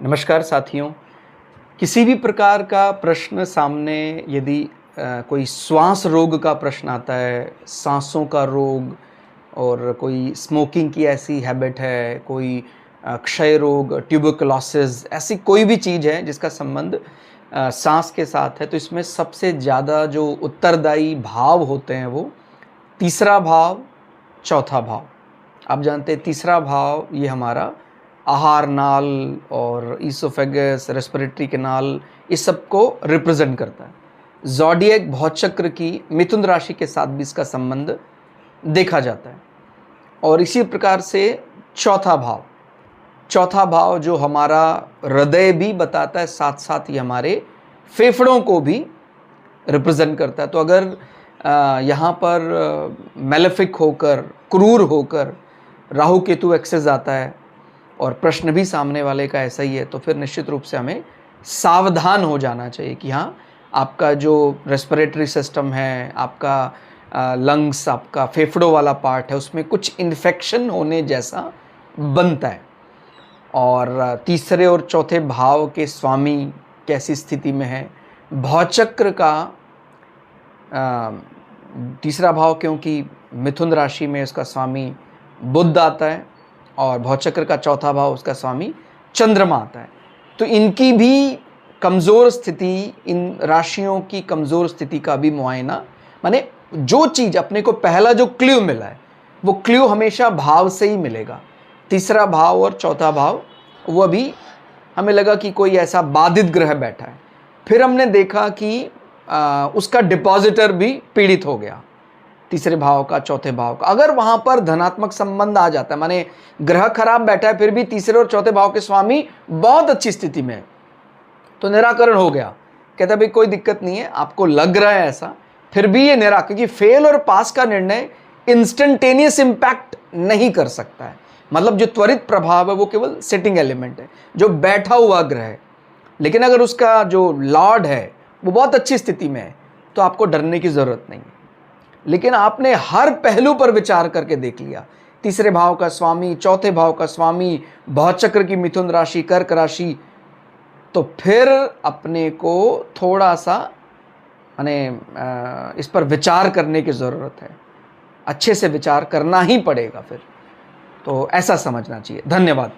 नमस्कार साथियों। किसी भी प्रकार का प्रश्न सामने यदि कोई श्वास रोग का प्रश्न आता है, सांसों का रोग और कोई स्मोकिंग की ऐसी हैबिट है, कोई क्षय रोग, ट्यूबरकुलोसिस ऐसी कोई भी चीज़ है जिसका संबंध सांस के साथ है, तो इसमें सबसे ज़्यादा जो उत्तरदायी भाव होते हैं वो तीसरा भाव, चौथा भाव। आप जानते हैं तीसरा भाव ये हमारा आहार नाल और ईसोफेगस, रेस्पिरेटरी कैनाल इस सब को रिप्रेजेंट करता है। ज़ोडिएक भौचक्र की मिथुन राशि के साथ भी इसका संबंध देखा जाता है। और इसी प्रकार से चौथा भाव जो हमारा हृदय भी बताता है, साथ साथ ही हमारे फेफड़ों को भी रिप्रेजेंट करता है। तो अगर यहाँ पर मैलेफिक होकर, क्रूर होकर राहु केतु एक्सेस आता है और प्रश्न भी सामने वाले का ऐसा ही है, तो फिर निश्चित रूप से हमें सावधान हो जाना चाहिए कि हाँ, आपका जो रेस्पिरेटरी सिस्टम है, आपका लंग्स, आपका फेफड़ों वाला पार्ट है, उसमें कुछ इन्फेक्शन होने जैसा बनता है। और तीसरे और चौथे भाव के स्वामी कैसी स्थिति में है, भौचक्र का तीसरा भाव क्योंकि मिथुन राशि में उसका स्वामी बुध आता है और भौचक्र का चौथा भाव उसका स्वामी चंद्रमा आता है। तो इनकी भी कमज़ोर स्थिति, इन राशियों की कमज़ोर स्थिति का भी मुआयना, माने जो चीज़ अपने को पहला जो क्ल्यू मिला है वो क्ल्यू हमेशा भाव से ही मिलेगा। तीसरा भाव और चौथा भाव वो अभी हमें लगा कि कोई ऐसा बाधित ग्रह बैठा है, फिर हमने देखा कि उसका डिपॉजिटर भी पीड़ित हो गया, तीसरे भाव का, चौथे भाव का। अगर वहां पर धनात्मक संबंध आ जाता है, माने ग्रह खराब बैठा है फिर भी तीसरे और चौथे भाव के स्वामी बहुत अच्छी स्थिति में है, तो निराकरण हो गया। कहता भाई कोई दिक्कत नहीं है, आपको लग रहा है ऐसा, फिर भी ये क्योंकि फेल और पास का निर्णय इंस्टेंटेनियस इंपैक्ट नहीं कर सकता है। मतलब जो त्वरित प्रभाव है वो केवल सेटिंग एलिमेंट है, जो बैठा हुआ ग्रह है। लेकिन अगर उसका जो लॉर्ड है वो बहुत अच्छी स्थिति में है तो आपको डरने की जरूरत नहीं है। लेकिन आपने हर पहलू पर विचार करके देख लिया, तीसरे भाव का स्वामी, चौथे भाव का स्वामी, भौचक्र की मिथुन राशि, कर्क राशि, तो फिर अपने को थोड़ा सा इस पर विचार करने की ज़रूरत है। अच्छे से विचार करना ही पड़ेगा फिर, तो ऐसा समझना चाहिए। धन्यवाद।